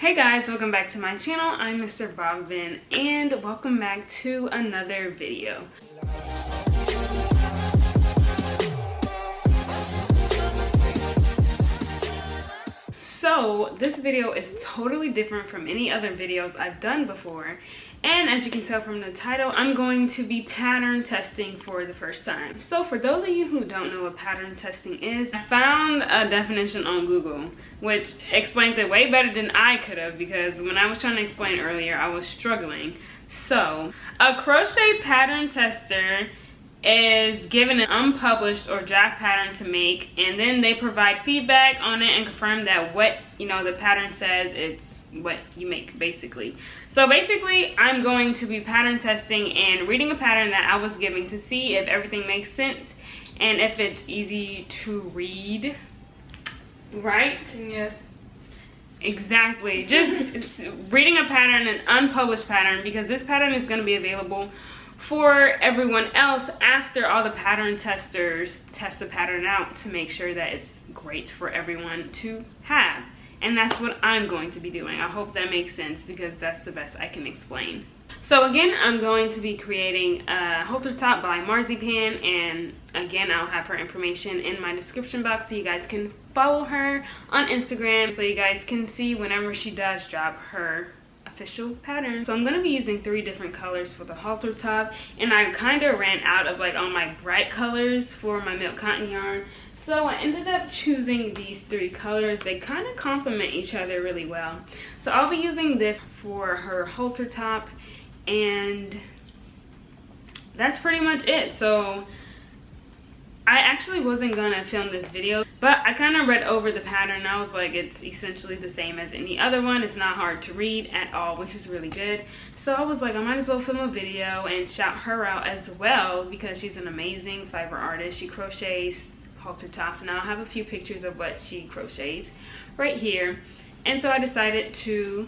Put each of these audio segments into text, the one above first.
Hey guys, welcome back to my channel. I'm Mr. Bobbin and welcome back to another video. So this video is totally different from any other videos I've done before, and as you can tell from the title, I'm going to be pattern testing for the first time. So for those of you who don't know what pattern testing is, I found a definition on Google which explains it way better than I could have, because when I was trying to explain earlier I was struggling. So a crochet pattern tester is given an unpublished or draft pattern to make, and then they provide feedback on it and confirm that what the pattern says it's what you make, basically. So basically I'm going to be pattern testing and reading a pattern that I was given to see if everything makes sense and if it's easy to read, right? Yes, exactly. Just reading a pattern, an unpublished pattern, because this pattern is going to be available for everyone else after all the pattern testers test the pattern out to make sure that it's great for everyone to have. And that's what I'm going to be doing. I hope that makes sense, because that's the best I can explain. So again, I'm going to be creating a halter top by Marzipan, and again, I'll have her information in my description box so you guys can follow her on Instagram so you guys can see whenever she does drop her official pattern. So I'm going to be using 3 different colors for the halter top, and I kind of ran out of all my bright colors for my milk cotton yarn. So I ended up choosing these 3 colors. They kind of complement each other really well. So I'll be using this for her halter top, and that's pretty much it. So I actually wasn't gonna film this video, but I kind of read over the pattern and I was like, it's essentially the same as any other one. It's not hard to read at all, which is really good. So I was like, I might as well film a video and shout her out as well, because she's an amazing fiber artist. She crochets halter tops, and I'll have a few pictures of what she crochets right here. And so I decided to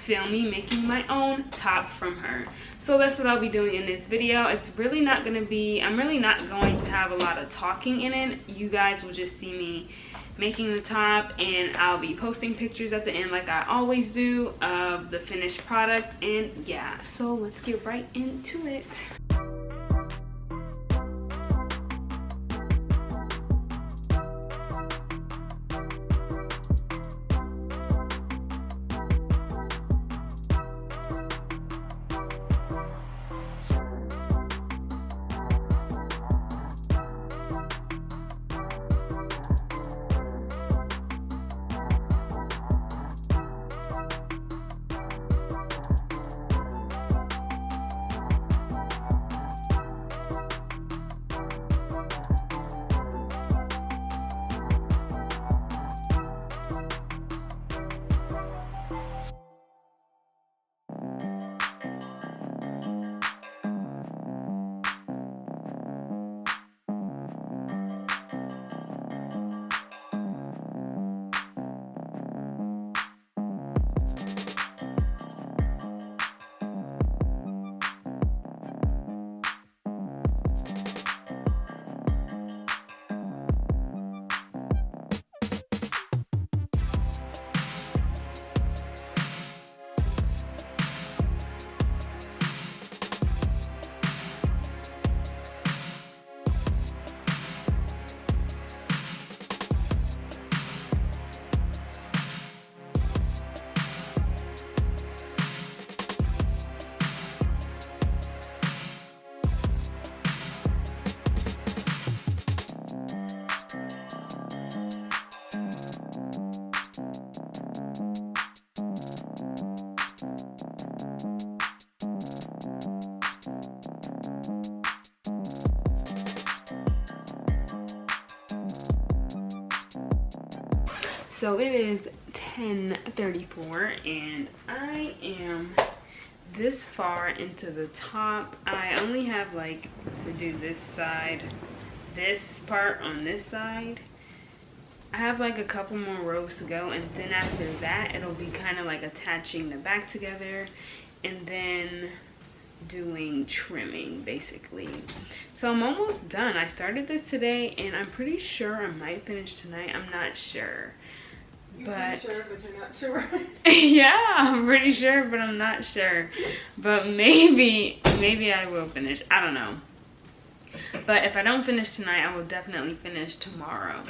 film me making my own top from her. So that's what I'll be doing in this video. It's really not going to be, I'm really not going to have a lot of talking in it. You guys will just see me making the top, and I'll be posting pictures at the end like I always do of the finished product. And yeah, so let's get right into it. So it is 10:34 and I am this far into the top. I only have to do this side, this part on this side. I have a couple more rows to go, and then after that it'll be kind of attaching the back together and then doing trimming basically. So I'm almost done. I started this today and I'm pretty sure I might finish tonight. I'm not sure, You're pretty sure, but you're not sure. Yeah, I'm pretty sure, but I'm not sure. But maybe I will finish. I don't know. But if I don't finish tonight, I will definitely finish tomorrow.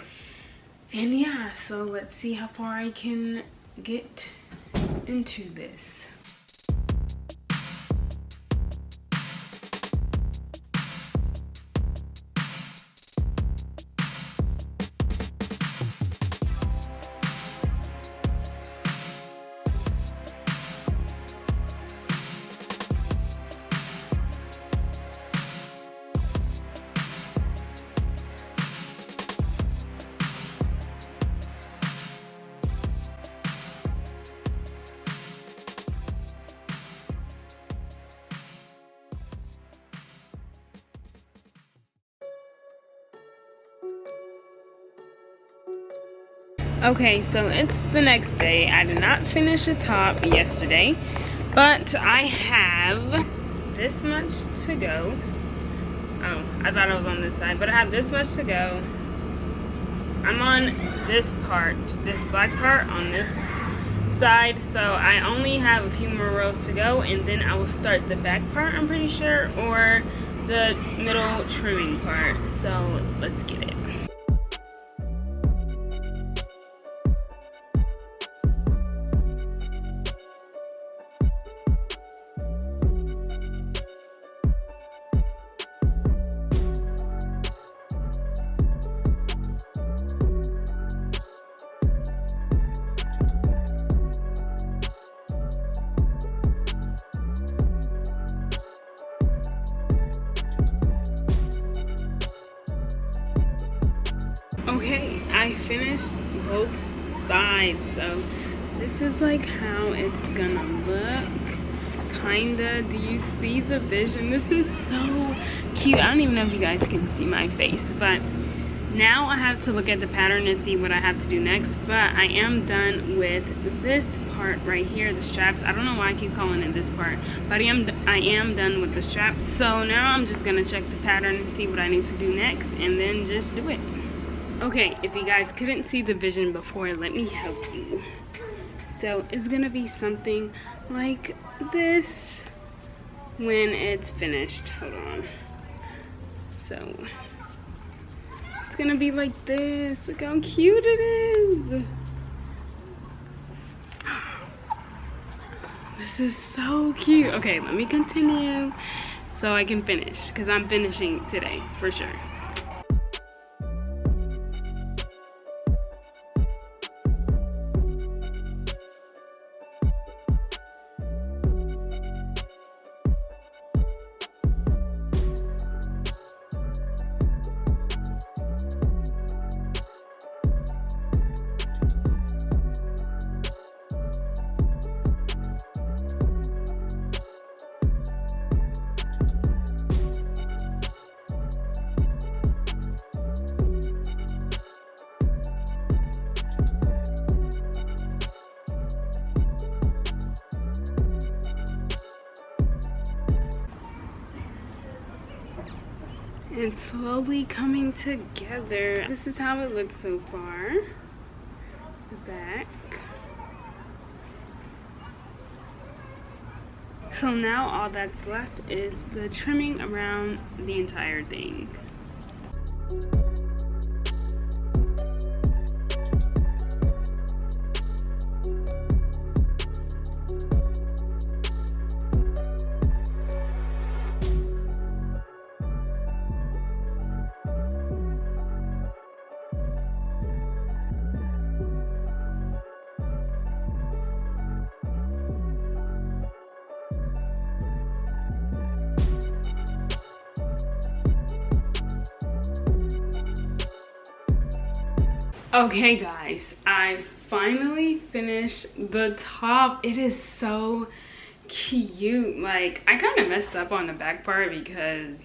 And yeah, so let's see how far I can get into this. Okay, so it's the next day. I did not finish the top yesterday, but I have this much to go. Oh, I thought I was on this side, but I have this much to go. I'm on this part, this black part on this side, so I only have a few more rows to go, and then I will start the back part, I'm pretty sure, or the middle trimming part. So let's get it. Okay, I finished both sides, so this is like how it's gonna look, kinda. Do you see the vision? This is so cute. I don't even know if you guys can see my face, but now I have to look at the pattern and see what I have to do next. But I am done with this part right here, the straps. I don't know why I keep calling it this part, but I am done with the straps. So now I'm just gonna check the pattern and see what I need to do next, and then just do it. Okay, if you guys couldn't see the vision before, let me help you. So it's gonna be something like this when it's finished. Hold on. So it's gonna be like this. Look how cute it is. This is so cute. Okay, let me continue so I can finish, because I'm finishing today for sure. It's slowly coming together. This is how it looks so far. The back. So now all that's left is the trimming around the entire thing. Okay guys, I finally finished the top. It is so cute. Like, I kind of messed up on the back part because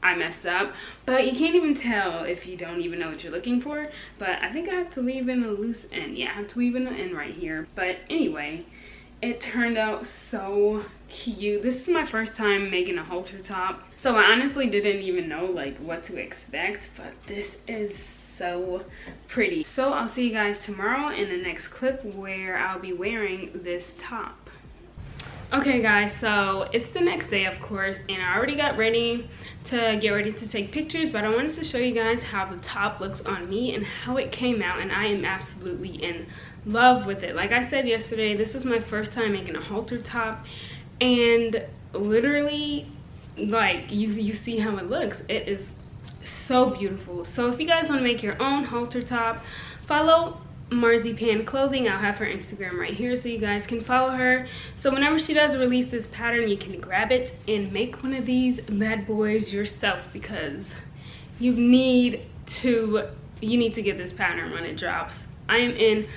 I messed up, but you can't even tell if you don't even know what you're looking for. But I think I have to leave in a loose end. Yeah, I have to leave in the end right here. But anyway, it turned out so cute. This is my first time making a halter top, so I honestly didn't even know like what to expect, but this is so pretty. So I'll see you guys tomorrow in the next clip where I'll be wearing this top. Okay guys, so it's the next day of course, and I already got ready to take pictures, but I wanted to show you guys how the top looks on me and how it came out, and I am absolutely in love with it. Like I said yesterday, this is my first time making a halter top, and literally, like, you see how it looks. It is so beautiful. So if you guys want to make your own halter top, follow Marzipan clothing. I'll have her Instagram right here so you guys can follow her, so whenever she does release this pattern, you can grab it and make one of these bad boys yourself, because you need to get this pattern when it drops. I am in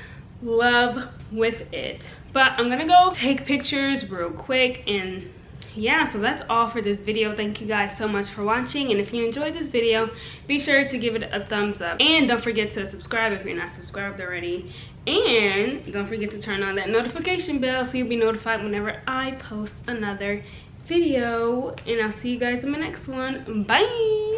love with it. But I'm gonna go take pictures real quick, and yeah, so that's all for this video. Thank you guys so much for watching, and if you enjoyed this video, be sure to give it a thumbs up, and don't forget to subscribe if you're not subscribed already, and don't forget to turn on that notification bell so you'll be notified whenever I post another video, and I'll see you guys in my next one. Bye.